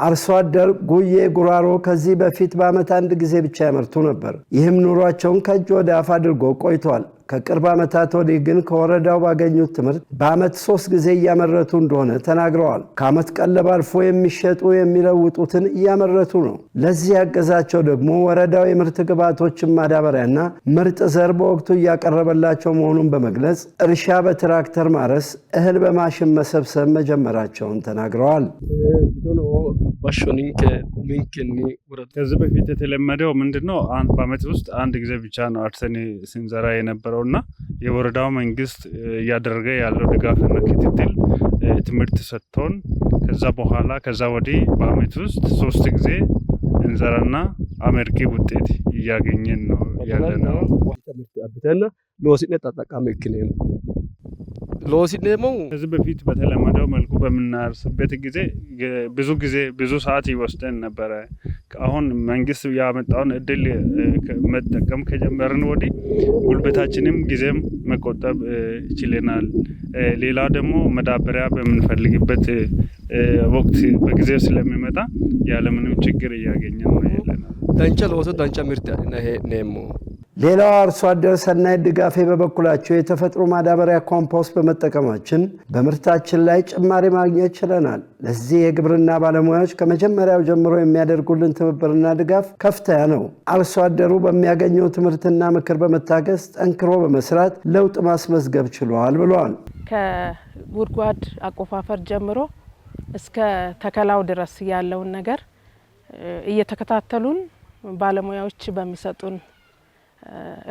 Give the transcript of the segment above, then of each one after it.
አርሶ አደር ጉዬ ጉራሮ ከዚህ በፊት በአመት አንድ ጊዜ ብቻ ያመርቱ ነበር። ይህም ኑሯቸውን ከእጅ ወደ አፍ አድርጎ ቆይቷል። ከቅርብ ዓመታት ወዲህ ግን ከወረዳው ባገኙት ትምህርት በአመት 3 ጊዜ እያመረቱ እንደሆነ ተናግረዋል። ከአመት ቀለብ አልፎ የሚሸጡ የሚለውጡትን እያመረቱ ነው። ለዚህ ያገዛቸው ደግሞ ወረዳው የምርት ግብዓቶችን ማዳበሪያና ምርጥ ዘር በወቅቱ እያቀረበላቸው መሆኑን በመግለጽ እርሻ በትራክተር ማረስ፣ እህል በማሽን መሰብሰብ መጀመራቸውን ተናግረዋል። ከዚህ በፊት የተለመደው ምንድነው በአመት ውስጥ አንድ ጊዜ ብቻ ነው አርሰን ስንዘራ የነበረውና የወረዳው መንግስት እያደረገ ያለው ድጋፍና ክትትል ትምህርት ሰጥቶን ከዛ ወዲህ በአመት ውስጥ 3 ጊዜ እንዘራና አመርቂ ውጤት እያገኘን ነው ያለነው። ከዚህ በፊት በተለመደው መልኩ በምናርስበት ጊዜ ብዙ ሰዓት ይወስደን ነበረ። አሁን መንግስት ያመጣውን እድል መጠቀም ከጀመርን ወዲህ ጉልበታችንም ጊዜም መቆጠብ ችለናል። ሌላ ደግሞ መዳበሪያ በምንፈልግበት ወቅት በጊዜው ስለሚመጣ ያለምንም ችግር እያገኘን ነው ያለነው። ሌላው አርሶ አደር ሰናይ ድጋፌ በበኩላቸው የተፈጥሮ ማዳበሪያ ኮምፖስት በመጠቀማችን በምርታችን ላይ ጭማሪ ማግኘት ችለናል። ለዚህ የግብርና ባለሙያዎች ከመጀመሪያው ጀምሮ የሚያደርጉልን ትብብርና ድጋፍ ከፍተኛ ነው። አርሶ አደሩ በሚያገኘው ትምህርትና ምክር በመታገዝ ጠንክሮ በመስራት ለውጥ ማስመዝገብ ችሏል ብለዋል። ከጉድጓድ አቆፋፈር ጀምሮ እስከ ተከላው ድረስ ያለውን ነገር እየተከታተሉን ባለሙያዎች በሚሰጡን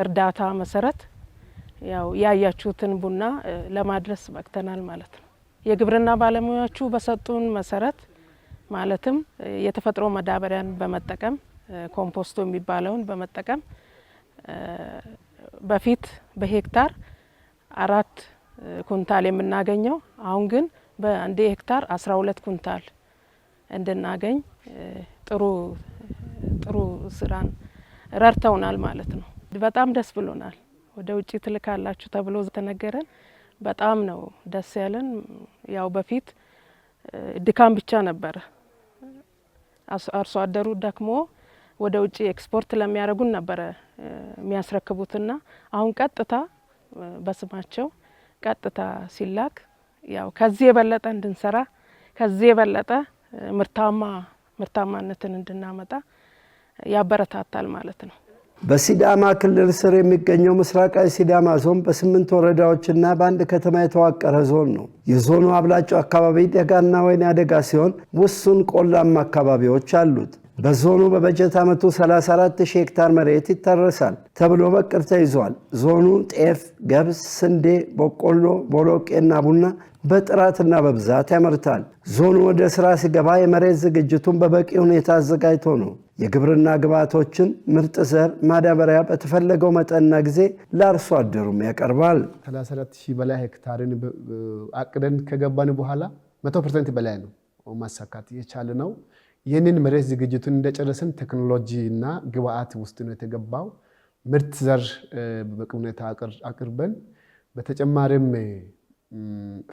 እርዳታ መሰረት ያው ያያችሁትን ቡና ለማድረስ በቅተናል ማለት ነው። የግብርና ባለሙያዎቹ በሰጡን መሰረት ማለትም የተፈጥሮ ማዳበሪያን በመጠቀም ኮምፖስቶ የሚባለውን በመጠቀም በፊት በሄክታር 4 ኩንታል የምናገኘው አሁን ግን በአንድ ሄክታር 12 ኩንታል እንድናገኝ ጥሩ ስራን ረድተውናል ማለት ነው። በጣም ደስ ብሎናል። ወደ ውጪ ትልካላችሁ ተብሎ ተነገረን። በጣም ነው ደስ ያለን። ያው በፊት ድካም ብቻ ነበር። አርሶ አደሩ ደክሞ ወደ ውጪ ኤክስፖርት ለሚያደርጉን ነበር የሚያስረክቡትና አሁን ቀጥታ በስማቸው ቀጥታ ሲላክ ያው ከዚህ የበለጠ እንድንሰራ ከዚህ የበለጠ ምርታማነትን እንድናመጣ ያበረታታል ማለት ነው። በሲዳማ ክልል ስር የሚገኘው ምስራቃዊ ሲዳማ ዞን በ8 ወረዳዎችና በአንድ ከተማ የተዋቀረ ዞን ነው። የዞኑ አብላጫው አካባቢ ደጋና ወይና ደጋ ሲሆን ውሱን ቆላማ አካባቢዎች አሉት። በዞኑ በበጀት ዓመቱ 34,000 ሄክታር መሬት ይታረሳል ተብሎ በቅድ ተይዟል። ዞኑ ጤፍ፣ ገብስ፣ ስንዴ፣ በቆሎ፣ ቦሎቄና ቡና በጥራትና በብዛት ያመርታል። ዞኑ ወደ ስራ ሲገባ የመሬት ዝግጅቱን በበቂ ሁኔታ አዘጋጅቶ ነው የግብርና ግብዓቶችን ምርጥ ዘር፣ ማዳበሪያ በተፈለገው መጠንና ጊዜ ለአርሶ አደሩም ያቀርባል። 34,000 በላይ ሄክታርን አቅደን ከገባን በኋላ 100% በላይ ነው ማሳካት የቻልነው። ይህንን መሬት ዝግጅቱን እንደጨረስን ቴክኖሎጂና ግብዓት ውስጥ ነው የተገባው። ምርጥ ዘር በበቂ ሁኔታ አቅርበን በተጨማሪም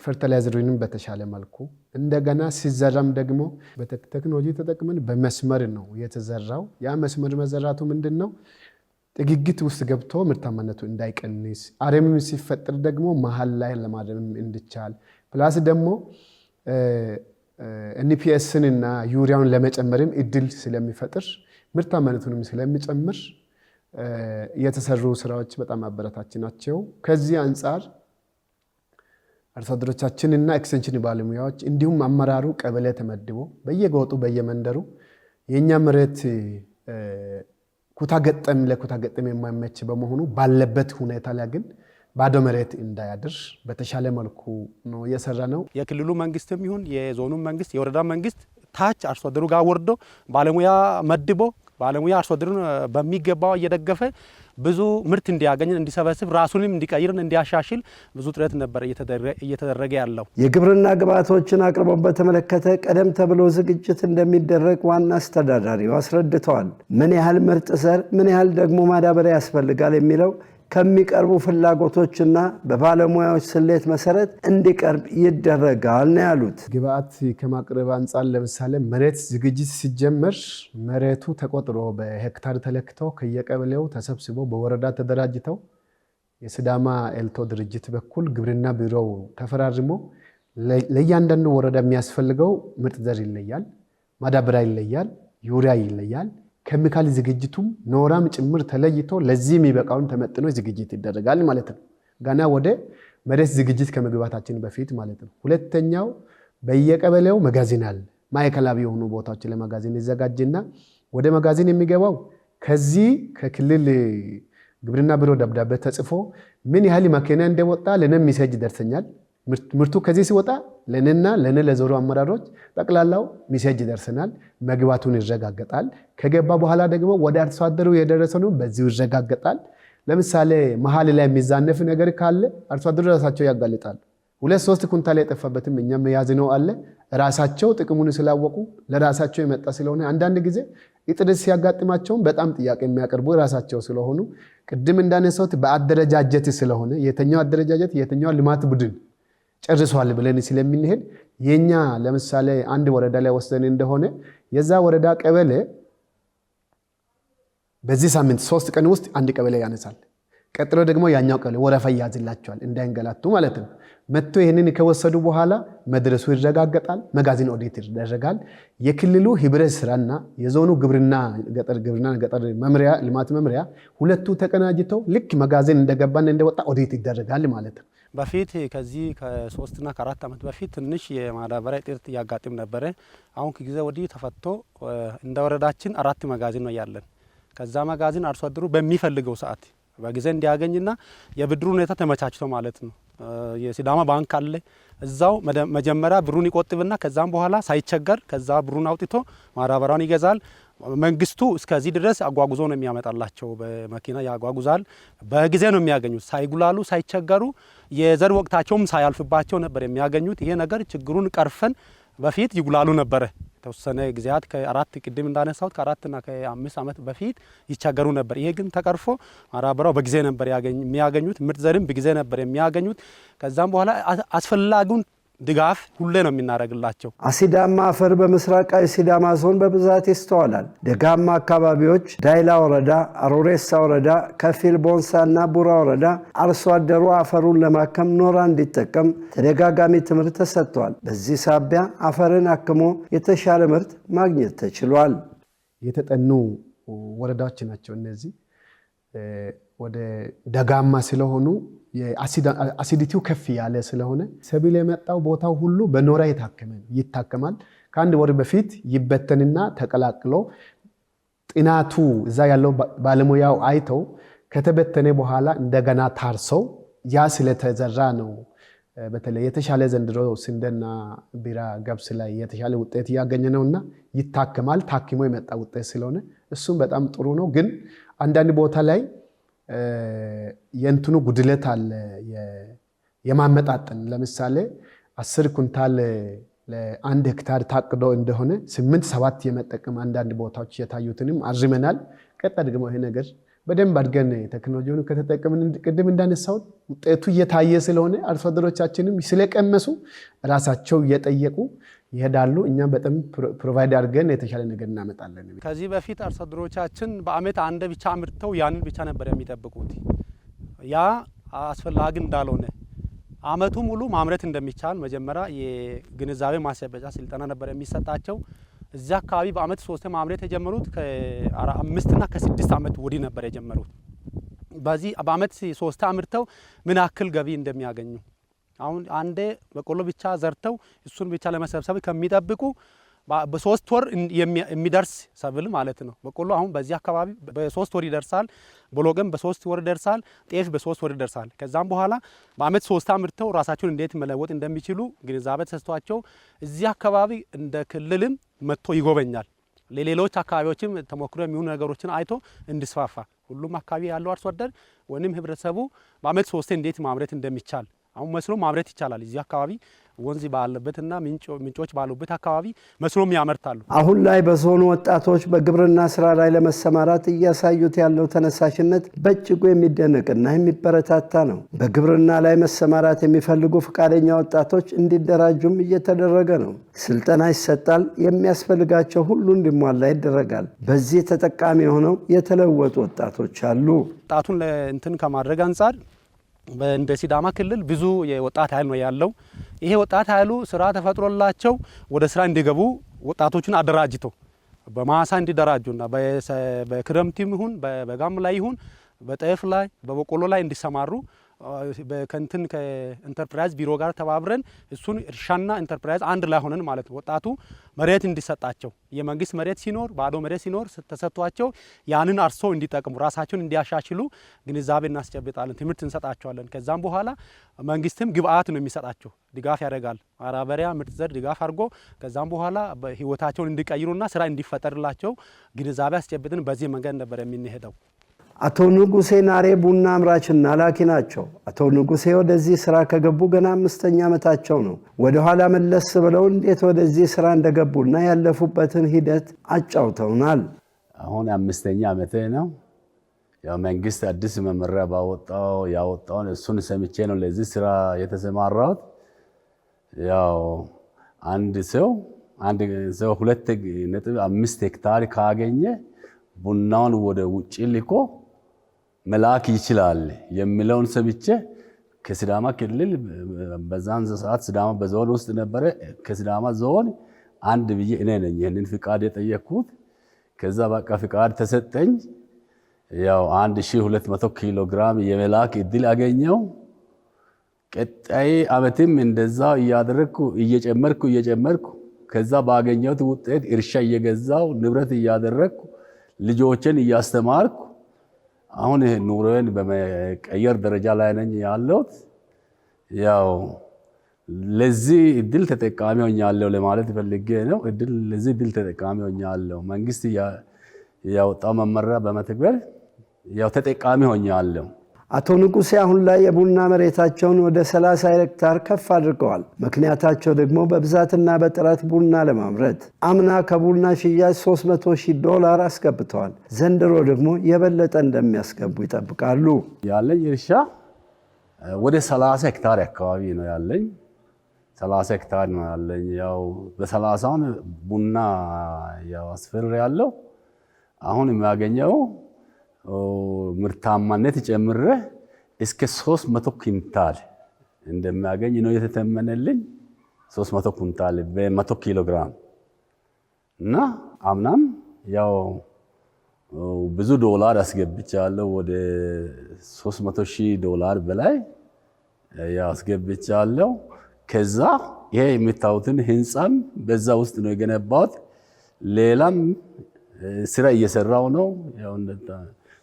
ፈርቲላይዘሩንም በተሻለ መልኩ እንደገና ሲዘራም ደግሞ በቴክኖሎጂ ተጠቅመን በመስመር ነው የተዘራው። ያ መስመር መዘራቱ ምንድነው ጥግግት ውስጥ ገብቶ ምርታማነቱ እንዳይቀንስ አረም ሲፈጠር ደግሞ መሃል ላይ ለማረም እንዲቻል ፕላስ ደግሞ ኤንፒኤስን እና ዩሪያውን ለመጨመርም እድል ስለሚፈጥር ምርታማነቱንም ስለሚጨምር የተሰሩ ስራዎች በጣም አበረታች ናቸው። ከዚህ አንፃር አርሶ አደሮቻችንና ኤክስቴንሽን ባለሙያዎች እንዲሁም አመራሩ ቀበሌ ተመድቦ በየጎጡ በየመንደሩ የኛ መሬት ኩታ ገጠም የማይመች በመሆኑ ባለበት ሁኔታ ላይ ግን ባዶ መሬት እንዳያድር በተሻለ መልኩ ነው የሰራነው። የክልሉ መንግስትም ይሁን የዞኑ መንግስት የወረዳ መንግስት ታች አርሶ አደሩ ጋር ወርዶ ባለሙያ መድቦ ባለሙያ አርሶ አደሩን በሚገባው እየደገፈ ብዙ ምርት እንዲያገኝ እንዲሰበስብ ራሱንም እንዲቀይርን እንዲያሻሽል ብዙ ጥረት ነበር እየተደረገ ያለው። የግብርና ግብዓቶችን አቅርቦት በተመለከተ ቀደም ተብሎ ዝግጅት እንደሚደረግ ዋና አስተዳዳሪው አስረድተዋል። ምን ያህል ምርጥ ዘር ምን ያህል ደግሞ ማዳበሪያ ያስፈልጋል የሚለው ከሚቀርቡ ፍላጎቶችና በባለሙያዎች ስሌት መሰረት እንዲቀርብ ይደረጋል ነው ያሉት። ግብአት ከማቅረብ አንጻር ለምሳሌ መሬት ዝግጅት ሲጀመር መሬቱ ተቆጥሮ በሄክታር ተለክቶ ከየቀበሌው ተሰብስቦ በወረዳ ተደራጅተው የሲዳማ ኤልቶ ድርጅት በኩል ግብርና ቢሮው ተፈራርሞ ለእያንዳንዱ ወረዳ የሚያስፈልገው ምርጥ ዘር ይለያል፣ ማዳበሪያ ይለያል፣ ዩሪያ ይለያል። ኬሚካል ዝግጅቱም ኖራም ጭምር ተለይቶ ለዚህ የሚበቃውን ተመጥኖ ዝግጅት ይደረጋል ማለት ነው። ገና ወደ መሬት ዝግጅት ከመግባታችን በፊት ማለት ነው። ሁለተኛው በየቀበሌው መጋዘን አለ። ማዕከላዊ የሆኑ ቦታዎች ለመጋዘን ይዘጋጅና ወደ መጋዘን የሚገባው ከዚህ ከክልል ግብርና ቢሮ ደብዳቤ ተጽፎ ምን ያህል መኪና እንደወጣ ለኔም ሚሴጅ ደርሰኛል። ምርቱ ከዚህ ሲወጣ ለኔና ለዞኑ አመራሮች ጠቅላላው ሚሴጅ ደርሰናል። መግባቱን ይረጋገጣል። ከገባ በኋላ ደግሞ ወደ አርሶ አደሩ የደረሰው ነው በዚሁ ይረጋገጣል። ለምሳሌ መሀል ላይ የሚዛነፍ ነገር ካለ አርሶ አደሩ ራሳቸው ያጋልጣሉ። 2-3 ኩንታል የጠፋበትም እኛም ያዝነው አለ። ራሳቸው ጥቅሙን ስላወቁ ለራሳቸው የመጣ ስለሆነ አንዳንድ ጊዜ እጥረት ሲያጋጥማቸውም በጣም ጥያቄ የሚያቀርቡ ራሳቸው ስለሆኑ ቅድም እንዳነሳሁት በአደረጃጀት ስለሆነ የተኛው አደረጃጀት የተኛው ልማት ቡድን ጨርሷል ብለን ስለምንሄድ የኛ ለምሳሌ አንድ ወረዳ ላይ ወሰን እንደሆነ የዛ ወረዳ ቀበሌ በዚህ ሳምንት 3 ቀን ውስጥ አንድ ቀበሌ ያነሳል። ቀጥሎ ደግሞ ያኛው ቀበሌ ወረፋ ያዝላቸዋል እንዳይንገላቱ ማለት ነው። መጥቶ ይሄንን ከወሰዱ በኋላ መድረሱ ይረጋገጣል። መጋዘን ኦዲት ይደረጋል። የክልሉ ህብረት ስራና የዞኑ ግብርና ገጠር መምሪያ ልማት መምሪያ ሁለቱ ተቀናጅተው ልክ መጋዘን እንደገባን እንደወጣ ኦዲት ይደረጋል ማለት ነው። በፊት ከዚህ ከ3 እና ከ4 ዓመት በፊት ትንሽ የማዳበሪያ እጥረት ያጋጥም ነበረ። አሁን ከጊዜ ወዲህ ተፈቶ እንደ ወረዳችን 4 መጋዘን ነው ያለን። ከዛ መጋዘን አርሶ አደሩ በሚፈልገው ሰዓት በጊዜ እንዲያገኝና የብድሩ ሁኔታ ተመቻችቶ ማለት ነው። የሲዳማ ባንክ አለ እዛው መጀመሪያ ብሩን ይቆጥብና ከዛም በኋላ ሳይቸገር ከዛ ብሩን አውጥቶ ማዳበሪያውን ይገዛል። መንግስቱ እስከዚህ ድረስ አጓጉዞ ነው የሚያመጣላቸው። በመኪና ያጓጉዛል። በጊዜ ነው የሚያገኙት። ሳይጉላሉ ሳይቸገሩ የዘር ወቅታቸውም ሳያልፍባቸው ነበር የሚያገኙት። ይሄ ነገር ችግሩን ቀርፈን በፊት ይጉላሉ ነበረ። ተወሰነ ጊዜያት ከ4 ቅድም እንዳነሳሁት ከ4 እና ከ5 ዓመት በፊት ይቸገሩ ነበር። ይሄ ግን ተቀርፎ ማዳበሪያው በጊዜ ነበር የሚያገኙት። ምርጥ ዘርም በጊዜ ነበር የሚያገኙት። ከዛም በኋላ አስፈላጊውን ድጋፍ ሁሌ ነው የምናደርግላቸው። አሲዳማ አፈር በምስራቃዊ ሲዳማ ዞን በብዛት ይስተዋላል። ደጋማ አካባቢዎች ዳይላ ወረዳ፣ አሮሬሳ ወረዳ፣ ከፊል ቦንሳና ቡራ ወረዳ አርሶ አደሩ አፈሩን ለማከም ኖራ እንዲጠቀም ተደጋጋሚ ትምህርት ተሰጥቷል። በዚህ ሳቢያ አፈርን አክሞ የተሻለ ምርት ማግኘት ተችሏል። የተጠኑ ወረዳዎች ናቸው እነዚህ። ወደ ደጋማ ስለሆኑ የአሲዲቲው ከፍ ያለ ስለሆነ ሰብል የመጣው ቦታው ሁሉ በኖራ ይታከማል። ከአንድ ወር በፊት ይበተንና ተቀላቅሎ ጥናቱ እዛ ያለው ባለሙያው አይተው ከተበተነ በኋላ እንደገና ታርሰው ያ ስለተዘራ ነው። በተለይ የተሻለ ዘንድሮ ስንዴና ቢራ ገብስ ላይ የተሻለ ውጤት እያገኘ ነውና ይታከማል። ታክሞ የመጣ ውጤት ስለሆነ እሱም በጣም ጥሩ ነው። ግን አንዳንድ ቦታ ላይ የእንትኑ ጉድለት አለ። የማመጣጠን ለምሳሌ 10 ኩንታል ለአንድ ሄክታር ታቅዶ እንደሆነ 8-7 የመጠቀም አንዳንድ ቦታዎች የታዩትንም አርመናል። ቀጣይ ደግሞ ይሄ ነገር በደንብ አድርገን ቴክኖሎጂውን ከተጠቀምን ቅድም እንዳነሳው ውጤቱ እየታየ ስለሆነ አርሶ አደሮቻችንም ስለቀመሱ ራሳቸው እየጠየቁ ይሄዳሉ። እኛም በጣም ፕሮቫይድ አድርገን የተሻለ ነገር እናመጣለን። ከዚህ በፊት አርሶ አደሮቻችን በአመት አንድ ብቻ አምርተው ያንን ብቻ ነበር የሚጠብቁት። ያ አስፈላጊ እንዳልሆነ አመቱ ሙሉ ማምረት እንደሚቻል መጀመሪያ የግንዛቤ ማስጨበጫ ስልጠና ነበር የሚሰጣቸው። እዚያ አካባቢ በአመት 3 ማምረት የጀመሩት ከ5 እና ከ6 ዓመት ወዲህ ነበር የጀመሩት። በዚህ በአመት 3 አምርተው ምን ያክል ገቢ እንደሚያገኙ አሁን አንዴ በቆሎ ብቻ ዘርተው እሱን ብቻ ለመሰብሰብ ከሚጠብቁ በ3 ወር የሚደርስ ሰብል ማለት ነው። በቆሎ አሁን በዚህ አካባቢ በ3 ወር ይደርሳል። ቦሎገም በ3 ወር ይደርሳል። ጤፍ በ3 ወር ይደርሳል። ከዛም በኋላ በአመት 3 አምርተው ራሳቸውን እንዴት መለወጥ እንደሚችሉ ግንዛቤ ተሰጥቷቸው እዚህ አካባቢ እንደ ክልልም መጥቶ ይጎበኛል። ለሌሎች አካባቢዎችም ተሞክሮ የሚሆኑ ነገሮችን አይቶ እንዲስፋፋ ሁሉም አካባቢ ያለው አርሶ አደር ወንም ህብረተሰቡ በአመት 3 እንዴት ማምረት እንደሚቻል አሁን መስኖ ማምረት ይቻላል። እዚህ አካባቢ ወንዝ ባለበትና ምንጮች ባሉበት አካባቢ መስኖም ያመርታሉ። አሁን ላይ በዞኑ ወጣቶች በግብርና ስራ ላይ ለመሰማራት እያሳዩት ያለው ተነሳሽነት በእጅጉ የሚደነቅና የሚበረታታ ነው። በግብርና ላይ መሰማራት የሚፈልጉ ፈቃደኛ ወጣቶች እንዲደራጁም እየተደረገ ነው። ስልጠና ይሰጣል፣ የሚያስፈልጋቸው ሁሉ እንዲሟላ ይደረጋል። በዚህ ተጠቃሚ ሆነው የተለወጡ ወጣቶች አሉ። ወጣቱን እንትን ከማድረግ አንጻር እንደ ሲዳማ ክልል ብዙ የወጣት ኃይል ነው ያለው። ይሄ ወጣት ኃይሉ ስራ ተፈጥሮላቸው ወደ ስራ እንዲገቡ ወጣቶችን አደራጅቶ በማሳ እንዲደራጁና በክረምትም ይሁን በበጋም ላይ ይሁን በጤፍ ላይ በበቆሎ ላይ እንዲሰማሩ ከእንትን ከኢንተርፕራይዝ ቢሮ ጋር ተባብረን እሱን እርሻና ኢንተርፕራይዝ አንድ ላይ ሆነን ማለት ነው ወጣቱ መሬት እንዲሰጣቸው የመንግስት መሬት ሲኖር ባዶ መሬት ሲኖር ተሰጥቷቸው ያንን አርሶ እንዲጠቅሙ ራሳቸውን እንዲያሻሽሉ ግንዛቤ እናስጨብጣለን፣ ትምህርት እንሰጣቸዋለን። ከዛም በኋላ መንግስትም ግብአት ነው የሚሰጣቸው፣ ድጋፍ ያደርጋል። ማዳበሪያ፣ ምርጥ ዘር ድጋፍ አድርጎ ከዛም በኋላ ህይወታቸውን እንዲቀይሩና ስራ እንዲፈጠርላቸው ግንዛቤ አስጨብጥን። በዚህ መንገድ ነበር የምንሄደው። አቶ ንጉሴ ናሬ ቡና አምራችና ላኪ ናቸው። አቶ ንጉሴ ወደዚህ ስራ ከገቡ ገና 5ኛ ዓመታቸው ነው። ወደ ኋላ መለስ ብለው እንዴት ወደዚህ ስራ እንደገቡና ያለፉበትን ሂደት አጫውተውናል። አሁን 5ኛ ዓመቴ ነው። ያው መንግስት አዲስ መመሪያ ያወጣውን እሱን ሰምቼ ነው ለዚህ ስራ የተሰማራሁት። ያው አንድ ሰው 2.5 ሄክታር ካገኘ ቡናውን ወደ ውጭ ልኮ መላክ ይችላል የሚለውን ሰምቼ ከሲዳማ ክልል በዛን ሰዓት ሲዳማ በዞን ውስጥ ነበረ። ከሲዳማ ዞን አንድ ብዬ እኔ ነኝ ይሄንን ፍቃድ የጠየቅኩት። ከዛ በቃ ፍቃድ ተሰጠኝ። ያው 1200 ኪሎ ግራም የመላክ እድል አገኘው። ቀጣይ ዓመትም እንደዛ እየጨመርኩ ከዛ ባገኘሁት ውጤት እርሻ እየገዛው ንብረት እያደረግኩ ልጆችን እያስተማርኩ አሁን ኑሮዬን በመቀየር ደረጃ ላይ ነኝ ያለሁት። ያው ለዚህ እድል ተጠቃሚ ሆኛለሁ ለማለት ፈልጌ ነው። ለዚህ እድል ተጠቃሚ ሆኛለሁ። መንግስት ያወጣው መመሪያ በመተግበር ያው ተጠቃሚ ሆኛለሁ። አቶ ንጉሴ አሁን ላይ የቡና መሬታቸውን ወደ 30 ሄክታር ከፍ አድርገዋል። ምክንያታቸው ደግሞ በብዛትና በጥራት ቡና ለማምረት አምና ከቡና ሽያጭ $300,000 አስገብተዋል። ዘንድሮ ደግሞ የበለጠ እንደሚያስገቡ ይጠብቃሉ። ያለኝ እርሻ ወደ 30 ሄክታር አካባቢ ነው ያለኝ። 30 ሄክታር ነው ያለኝ። ያው በ30ውን ቡና ያው አስፈር ያለው አሁን የሚያገኘው ምርታማነት ጨምረ እስከ 300 ኩንታል እንደሚያገኝ ነው የተተመነልኝ። 300 ኩንታል በ100 ኪሎ ግራም እና አምናም ያው ብዙ ዶላር አስገብቻለሁ። ወደ $300,000 በላይ ያው አስገብቻለሁ። ከዛ ይሄ የምታዩትን ህንጻም በዛ ውስጥ ነው የገነባሁት። ሌላም ስራ እየሰራው ነው። ያው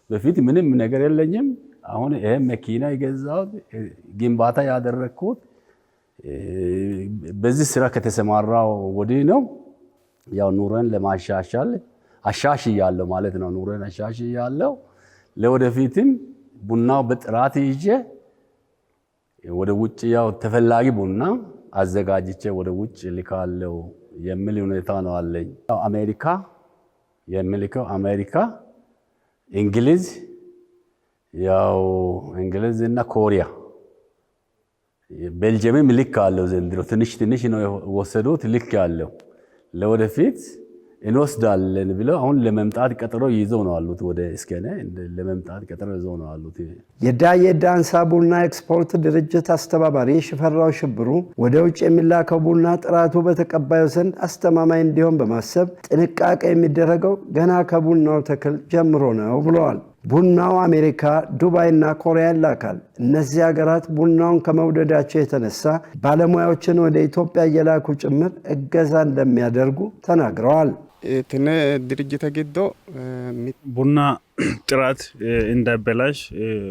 በፊት ምንም ነገር የለኝም። አሁን ይሄ መኪና የገዛሁት ግንባታ ያደረኩት በዚህ ስራ ከተሰማራው ወዲህ ነው። ያው ኑሮን ለማሻሻል አሻሽያለሁ ማለት ነው። ኑሮን አሻሽያለሁ። ለወደፊትም ቡናው በጥራት ይዤ ወደ ውጭ ያው ተፈላጊ ቡና አዘጋጅቼ ወደ ውጭ ልካለሁ የሚል ሁኔታ ነው አለኝ። አሜሪካ እንግሊዝ እና ኮሪያ ቤልጅየምም ልክ አለው። ዘንድሮ ትንሽ ነው የወሰዱት። ልክ ያለው ለወደፊት እንወስዳለን ብለው አሁን ለመምጣት ቀጠሮ ይዘው ነው አሉት። ወደ እስከነ ለመምጣት ቀጠሮ ይዘው ነው አሉት። የዳዬ ዳንሳ ቡና ኤክስፖርት ድርጅት አስተባባሪ ሽፈራው ሽብሩ ወደ ውጭ የሚላከው ቡና ጥራቱ በተቀባዩ ዘንድ አስተማማኝ እንዲሆን በማሰብ ጥንቃቄ የሚደረገው ገና ከቡናው ተክል ጀምሮ ነው ብለዋል። ቡናው አሜሪካ፣ ዱባይ እና ኮሪያ ይላካል። እነዚህ ሀገራት ቡናውን ከመውደዳቸው የተነሳ ባለሙያዎችን ወደ ኢትዮጵያ እየላኩ ጭምር እገዛ እንደሚያደርጉ ተናግረዋል። ድርጅት ገዶ ቡና ጥራት እንዳይበላሽ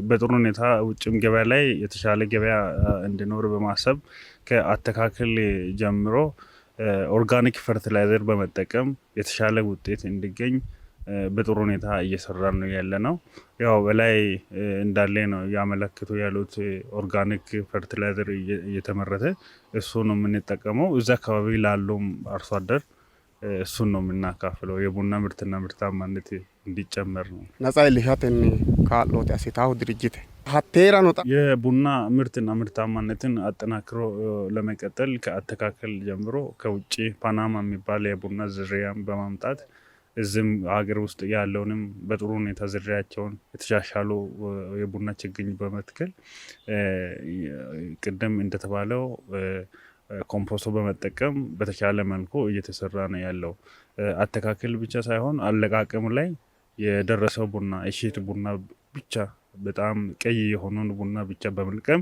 በጥሩ ሁኔታ ውጭም ገበያ ላይ የተሻለ ገበያ እንዲኖር በማሰብ ከአተካከል ጀምሮ ኦርጋኒክ ፈርቲላይዘር በመጠቀም የተሻለ ውጤት እንዲገኝ በጥሩ ሁኔታ እየሰራን ነው ያለ ነው። ያው በላይ እንዳለ ነው ያመለክቱ ያሉት ኦርጋኒክ ፈርቲላይዘር እየተመረተ እሱ ነው የምንጠቀመው። እዛ አካባቢ ላሉም አርሶ አደር እሱን ነው የምናካፍለው የቡና ምርትና ምርታማነት እንዲጨመር ነው። ነጻ ልሻትን ካሎት ያሲታው ድርጅት ሀቴራ ነው የቡና ምርትና ምርታማነትን አጠናክሮ ለመቀጠል ከአተካከል ጀምሮ ከውጭ ፓናማ የሚባል የቡና ዝርያን በማምጣት እዚህም ሀገር ውስጥ ያለውንም በጥሩ ሁኔታ ዝርያቸውን የተሻሻሉ የቡና ችግኝ በመትከል ቅድም እንደተባለው ኮምፖስቶ በመጠቀም በተሻለ መልኩ እየተሰራ ነው ያለው። አተካከል ብቻ ሳይሆን አለቃቀም ላይ የደረሰው ቡና እሸት ቡና ብቻ በጣም ቀይ የሆነውን ቡና ብቻ በመልቀም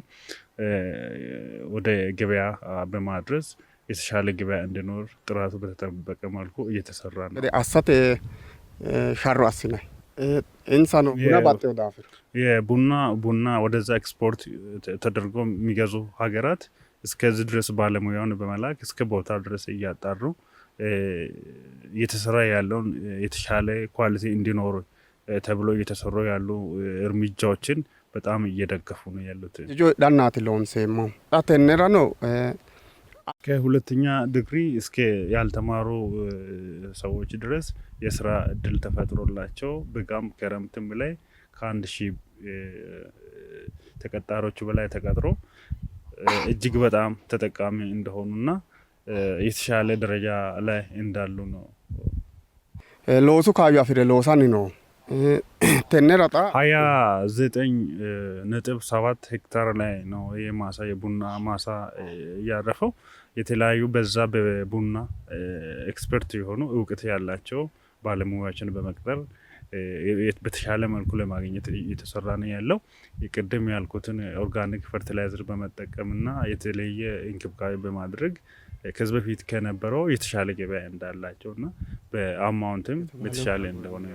ወደ ገበያ በማድረስ የተሻለ ገበያ እንዲኖር ጥራቱ በተጠበቀ መልኩ እየተሰራ ነው። አሳተ ሻሮ አስና እንሳ ነው ቡና ባጤው ዳፍር የቡና ወደዛ ኤክስፖርት ተደርጎ የሚገዙ ሀገራት እስከዚህ ድረስ ባለሙያውን በመላክ እስከ ቦታ ድረስ እያጣሩ እየተሰራ ያለውን የተሻለ ኳሊቲ እንዲኖር ተብሎ እየተሰሩ ያሉ እርምጃዎችን በጣም እየደገፉ ነው ያሉት። ዳናት ሎንሴሞ አተነራ ነው ከሁለተኛ ዲግሪ እስከ ያልተማሩ ሰዎች ድረስ የስራ እድል ተፈጥሮላቸው በጋም ክረምትም ላይ ከ1000 ተቀጣሪዎች በላይ ተቀጥሮ እጅግ በጣም ተጠቃሚ እንደሆኑና የተሻለ ደረጃ ላይ እንዳሉ ነው። ሎሱ ካዩ አፍሬ ሎሳን ነው ተነራጣ 29.7 ሄክታር ላይ ነው የማሳ የቡና ማሳ ያረፈው። የተለያዩ በዛ በቡና ኤክስፐርት የሆኑ እውቀት ያላቸው ባለሙያዎችን በመቅጠር በተሻለ መልኩ ለማግኘት እየተሰራ ነው ያለው። ቅድም ያልኩትን ኦርጋኒክ ፈርቲላይዘር በመጠቀምና የተለየ እንክብካቤ በማድረግ ከዚህ በፊት ከነበረው የተሻለ ገበያ እንዳላቸውና በአማውንትም በተሻለ እንደሆነ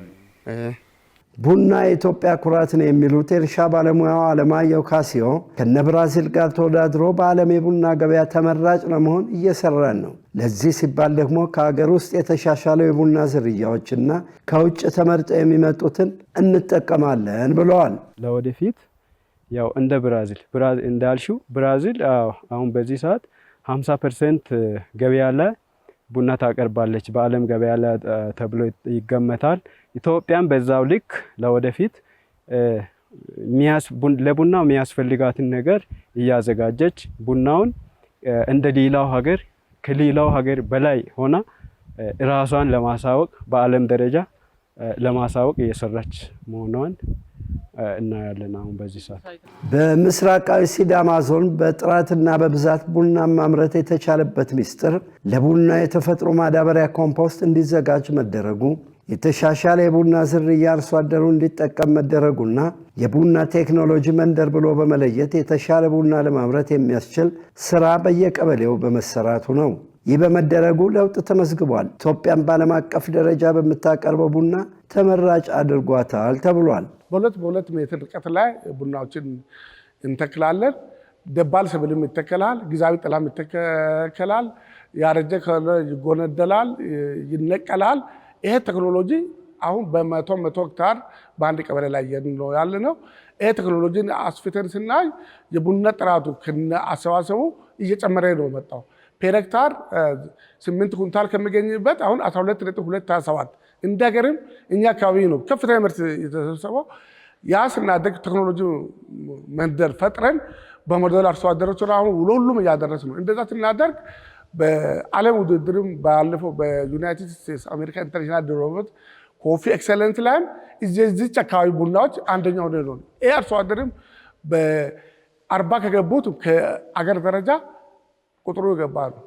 ቡና የኢትዮጵያ ኩራት ነው የሚሉት የእርሻ ባለሙያው አለማየሁ ካሲዮ ከነ ብራዚል ጋር ተወዳድሮ በዓለም የቡና ገበያ ተመራጭ ለመሆን እየሰራን ነው። ለዚህ ሲባል ደግሞ ከሀገር ውስጥ የተሻሻለው የቡና ዝርያዎችና ከውጭ ተመርጠው የሚመጡትን እንጠቀማለን ብለዋል። ለወደፊት ያው እንደ ብራዚል እንዳልሽው ብራዚል አሁን በዚህ ሰዓት 50% ገበያ ላይ ቡና ታቀርባለች በዓለም ገበያ ላይ ተብሎ ይገመታል። ኢትዮጵያም በዛው ልክ ለወደፊት ለቡናው የሚያስፈልጋትን ነገር እያዘጋጀች ቡናውን እንደ ሌላው ሀገር ከሌላው ሀገር በላይ ሆና ራሷን ለማሳወቅ በዓለም ደረጃ ለማሳወቅ እየሰራች መሆኗን እናያለን። አሁን በዚህ ሰዓት በምስራቃዊ ሲዳማ ዞን በጥራትና በብዛት ቡና ማምረት የተቻለበት ሚስጥር ለቡና የተፈጥሮ ማዳበሪያ ኮምፖስት እንዲዘጋጅ መደረጉ፣ የተሻሻለ የቡና ዝርያ አርሶ አደሩ እንዲጠቀም መደረጉና የቡና ቴክኖሎጂ መንደር ብሎ በመለየት የተሻለ ቡና ለማምረት የሚያስችል ስራ በየቀበሌው በመሰራቱ ነው። ይህ በመደረጉ ለውጥ ተመዝግቧል። ኢትዮጵያን በዓለም አቀፍ ደረጃ በምታቀርበው ቡና ተመራጭ አድርጓታል ተብሏል። በሁለት ሜትር ርቀት ላይ ቡናዎችን እንተክላለን። ደባል ሰብልም ይተከላል፣ ጊዜያዊ ጥላም ይተከላል፣ ያረጀ ይጎነደላል፣ ይነቀላል። ይሄ ቴክኖሎጂ አሁን በመቶ ሄክታር በአንድ ቀበሌ ላይ ነው ያለ ነው። ይሄ ቴክኖሎጂን አስፍተን ስናይ የቡና ጥራቱ አሰባሰቡ እየጨመረ ነው መጣው። ፔር ሄክታር 8 ኩንታል ከሚገኝበት አሁን 12.227 እንደ ሀገርም እኛ አካባቢ ነው ከፍተኛ ምርት የተሰበሰበው። ያ ስናደግ ቴክኖሎጂ መንደር ፈጥረን በሞዴል አርሶ አደሮች አሁን ሁሉም እያደረስ ነው። እንደዛ ስናደርግ በዓለም ውድድርም ባለፈው በዩናይትድ ስቴትስ አሜሪካ ኢንተርናሽናል ዴቨሎፕመንት ኮፊ ኤክሰለንስ ላይም እዚች አካባቢ ቡናዎች አንደኛው ነው። ይህ አርሶ አደርም በ40 ከገቡት ከአገር ደረጃ ቁጥሩ የገባ ነው።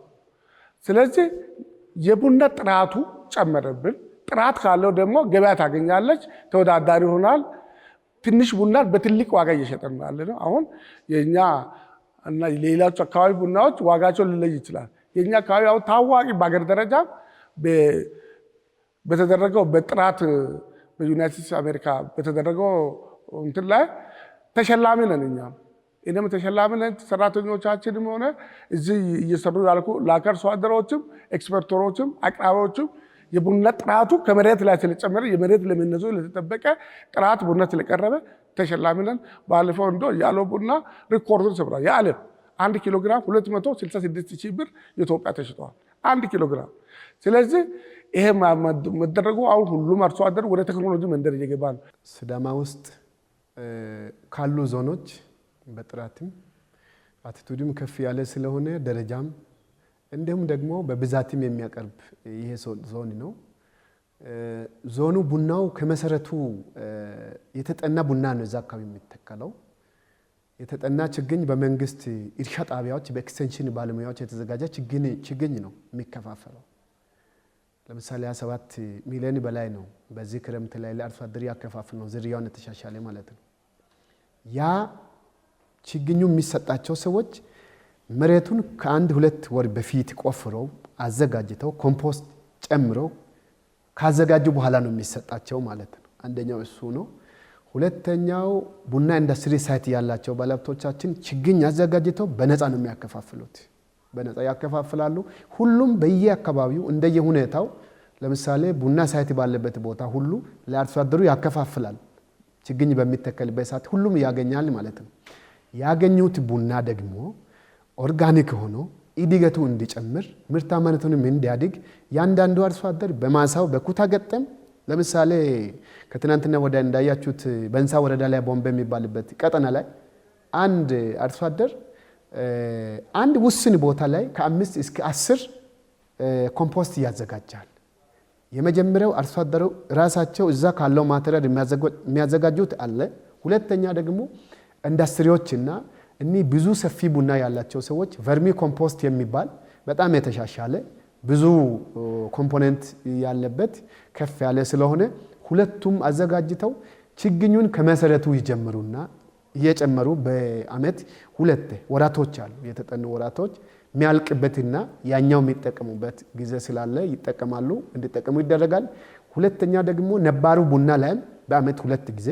ስለዚህ የቡና ጥራቱ ጨመረብን። ጥራት ካለው ደግሞ ገበያ ታገኛለች፣ ተወዳዳሪ ይሆናል። ትንሽ ቡና በትልቅ ዋጋ እየሸጠን ነው ያለ ነው። አሁን የኛ እና ሌሎች አካባቢ ቡናዎች ዋጋቸው ሊለይ ይችላል። የኛ አካባቢ አሁን ታዋቂ በአገር ደረጃ በተደረገው በጥራት በዩናይትድ ስቴትስ አሜሪካ በተደረገው እንትን ላይ ተሸላሚ ነን። እኛም እኔም ተሸላሚ ነን። ሰራተኞቻችንም ሆነ እዚህ እየሰሩ ያልኩ ለአርሶ አደሮችም ኤክስፐርቶሮችም አቅራቢዎችም የቡና ጥራቱ ከመሬት ላይ ስለጨመረ የመሬት ለምነቱ ለተጠበቀ ጥራት ቡና ስለቀረበ ተሸላሚ ነን። ባለፈው እንዶ ያለው ቡና ሪኮርዱን ሰብሯል። የዓለም 1 ኪሎ ግራም 266 ሺህ ብር ኢትዮጵያ ተሽጧል 1 ኪሎ ግራም። ስለዚህ ይሄ መደረጉ አሁን ሁሉም አርሶ አደር ወደ ቴክኖሎጂ መንደር እየገባ ነው። ሲዳማ ውስጥ ካሉ ዞኖች በጥራትም አቲቱድም ከፍ ያለ ስለሆነ ደረጃም እንዲሁም ደግሞ በብዛትም የሚያቀርብ ይሄ ዞን ነው። ዞኑ ቡናው ከመሰረቱ የተጠና ቡና ነው እዛ አካባቢ የሚተከለው። የተጠና ችግኝ በመንግስት እርሻ ጣቢያዎች በኤክስቴንሽን ባለሙያዎች የተዘጋጀ ችግኝ ነው የሚከፋፈለው። ለምሳሌ 27 ሚሊዮን በላይ ነው በዚህ ክረምት ላይ ለአርሶ አደር ያከፋፍል ነው ዝርያውን የተሻሻለ ማለት ነው። ያ ችግኙ የሚሰጣቸው ሰዎች መሬቱን ከ1-2 ወር በፊት ቆፍረው አዘጋጅተው ኮምፖስት ጨምረው ካዘጋጁ በኋላ ነው የሚሰጣቸው ማለት ነው። አንደኛው እሱ ነው። ሁለተኛው ቡና ኢንዱስትሪ ሳይት ያላቸው ባለሀብቶቻችን ችግኝ አዘጋጅተው በነፃ ነው የሚያከፋፍሉት። በነፃ ያከፋፍላሉ። ሁሉም በየአካባቢው እንደየሁኔታው ለምሳሌ ቡና ሳይት ባለበት ቦታ ሁሉ ለአርሶ አደሩ ያከፋፍላል። ችግኝ በሚተከልበት ሰዓት ሁሉም ያገኛል ማለት ነው። ያገኙት ቡና ደግሞ ኦርጋኒክ ሆኖ እድገቱ እንዲጨምር ምርታማነቱንም እንዲያድግ ያንዳንዱ አርሶ አደር በማሳው በኩታ ገጠም ለምሳሌ ከትናንትና ወደ እንዳያችሁት በእንሳ ወረዳ ላይ ቦምብ የሚባልበት ቀጠና ላይ አንድ አርሶ አደር አንድ ውስን ቦታ ላይ ከ5 እስከ 10 ኮምፖስት ያዘጋጃል። የመጀመሪያው አርሶ አደሩ ራሳቸው እዛ ካለው ማቴሪያል የሚያዘጋጁት አለ። ሁለተኛ ደግሞ ኢንዱስትሪዎችና እኒህ ብዙ ሰፊ ቡና ያላቸው ሰዎች ቨርሚ ኮምፖስት የሚባል በጣም የተሻሻለ ብዙ ኮምፖነንት ያለበት ከፍ ያለ ስለሆነ ሁለቱም አዘጋጅተው ችግኙን ከመሰረቱ ይጀምሩና እየጨመሩ በአመት 2 ወራቶች አሉ የተጠኑ ወራቶች የሚያልቅበትና ያኛው የሚጠቀሙበት ጊዜ ስላለ ይጠቀማሉ እንዲጠቀሙ ይደረጋል። ሁለተኛ ደግሞ ነባሩ ቡና ላይ በአመት 2 ጊዜ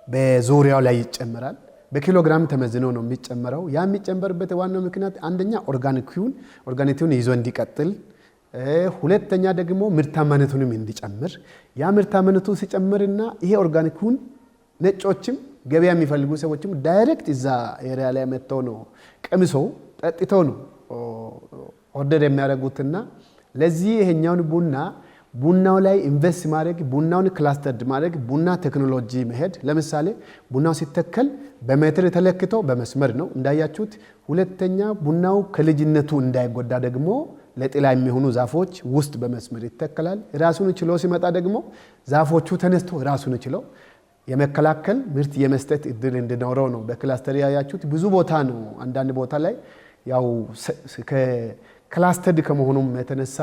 በዙሪያው ላይ ይጨመራል። በኪሎግራም ተመዝኖ ነው የሚጨመረው። ያ የሚጨመርበት ዋናው ምክንያት አንደኛ ኦርጋኒቲውን ይዞ እንዲቀጥል፣ ሁለተኛ ደግሞ ምርታማነቱንም እንዲጨምር። ያ ምርታማነቱ ሲጨምርና ይሄ ኦርጋኒኩን ነጮችም ገበያ የሚፈልጉ ሰዎችም ዳይሬክት እዛ ኤሪያ ላይ መጥተው ነው ቀምሰው ጠጥተው ነው ኦርደር የሚያደርጉትና ለዚህ ይሄኛውን ቡናው ላይ ኢንቨስት ማድረግ፣ ቡናውን ክላስተርድ ማድረግ፣ ቡና ቴክኖሎጂ መሄድ። ለምሳሌ ቡናው ሲተከል በሜትር ተለክቶ በመስመር ነው እንዳያችሁት። ሁለተኛ ቡናው ከልጅነቱ እንዳይጎዳ ደግሞ ለጥላ የሚሆኑ ዛፎች ውስጥ በመስመር ይተከላል። ራሱን ችሎ ሲመጣ ደግሞ ዛፎቹ ተነስቶ ራሱን ችሎ የመከላከል ምርት የመስጠት እድል እንዲኖረው ነው በክላስተር ያያችሁት። ብዙ ቦታ ነው አንዳንድ ቦታ ላይ ያው ክላስተርድ ከመሆኑም የተነሳ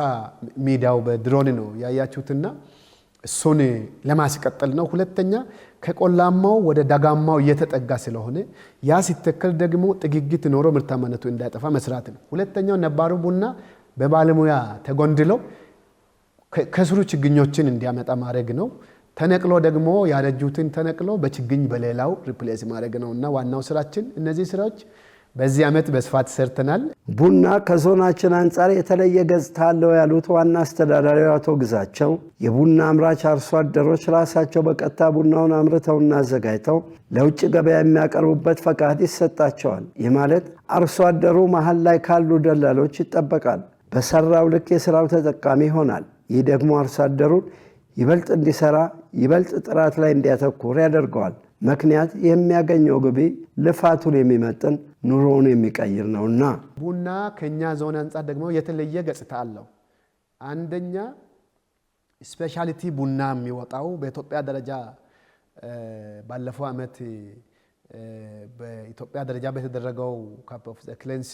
ሜዳው በድሮን ነው ያያችሁትና እሱን ለማስቀጠል ነው። ሁለተኛ ከቆላማው ወደ ደጋማው እየተጠጋ ስለሆነ ያ ሲተከል ደግሞ ጥግግት ኖሮ ምርታማነቱ እንዳይጠፋ መስራት ነው። ሁለተኛው ነባሩ ቡና በባለሙያ ተጎንድለው ከስሩ ችግኞችን እንዲያመጣ ማድረግ ነው። ተነቅሎ ደግሞ ያረጁትን ተነቅሎ በችግኝ በሌላው ሪፕሌስ ማድረግ ነውና ዋናው ስራችን እነዚህ ስራዎች በዚህ ዓመት በስፋት ሰርተናል። ቡና ከዞናችን አንጻር የተለየ ገጽታ አለው ያሉት ዋና አስተዳዳሪው አቶ ግዛቸው የቡና አምራች አርሶ አደሮች ራሳቸው በቀጥታ ቡናውን አምርተውና አዘጋጅተው ለውጭ ገበያ የሚያቀርቡበት ፈቃድ ይሰጣቸዋል። ይህ ማለት አርሶ አደሩ መሀል ላይ ካሉ ደላሎች ይጠበቃል። በሰራው ልክ የስራው ተጠቃሚ ይሆናል። ይህ ደግሞ አርሶ አደሩን ይበልጥ እንዲሰራ ይበልጥ ጥራት ላይ እንዲያተኩር ያደርገዋል። ምክንያት የሚያገኘው ገቢ ልፋቱን የሚመጥን ኑሮውን የሚቀይር ነውና። ቡና ከኛ ዞን አንጻር ደግሞ የተለየ ገጽታ አለው። አንደኛ ስፔሻሊቲ ቡና የሚወጣው በኢትዮጵያ ደረጃ ባለፈው ዓመት በኢትዮጵያ ደረጃ በተደረገው ካፕ ኦፍ ኤክሰለንስ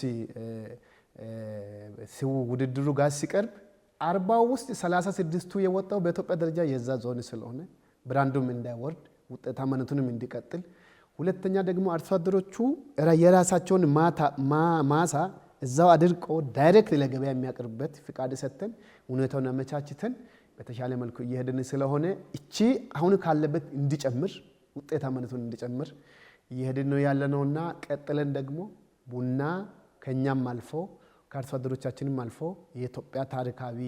ውድድሩ ጋር ሲቀርብ 40 ውስጥ 36ቱ የወጣው በኢትዮጵያ ደረጃ የዛ ዞን ስለሆነ ብራንዱም እንዳይወርድ ውጤታማነቱንም እንዲቀጥል፣ ሁለተኛ ደግሞ አርሶ አደሮቹ የራሳቸውን ማሳ እዛው አድርቆ ዳይሬክት ለገበያ የሚያቀርብበት ፍቃድ ሰጥተን ሁኔታውን አመቻችተን በተሻለ መልኩ እየሄድን ስለሆነ እቺ አሁን ካለበት እንዲጨምር ውጤታማነቱን እንዲጨምር እየሄድን ነው ያለነውና ቀጥለን ደግሞ ቡና ከኛም አልፎ ከአርሶ አደሮቻችንም አልፎ የኢትዮጵያ ታሪካዊ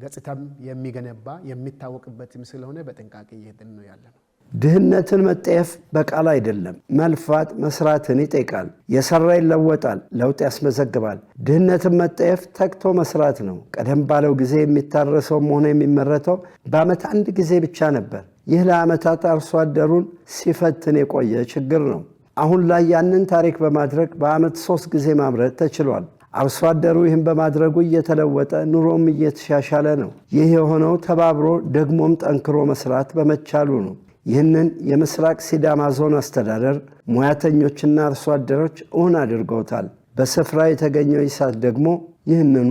ገጽታም የሚገነባ የሚታወቅበትም ስለሆነ በጥንቃቄ እየሄድን ነው ያለነው። ድህነትን መጠየፍ በቃል አይደለም፣ መልፋት መስራትን ይጠይቃል። የሰራ ይለወጣል፣ ለውጥ ያስመዘግባል። ድህነትን መጠየፍ ተግቶ መስራት ነው። ቀደም ባለው ጊዜ የሚታረሰውም ሆነ የሚመረተው በዓመት አንድ ጊዜ ብቻ ነበር። ይህ ለዓመታት አርሶ አደሩን ሲፈትን የቆየ ችግር ነው። አሁን ላይ ያንን ታሪክ በማድረግ በዓመት 3 ጊዜ ማምረት ተችሏል። አርሶ አደሩ ይህን በማድረጉ እየተለወጠ ኑሮም እየተሻሻለ ነው። ይህ የሆነው ተባብሮ ደግሞም ጠንክሮ መስራት በመቻሉ ነው። ይህንን የምስራቅ ሲዳማ ዞን አስተዳደር ሙያተኞችና አርሶ አደሮች እውን አድርገውታል። በስፍራ የተገኘው ኢሳት ደግሞ ይህንኑ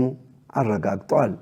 አረጋግጧል።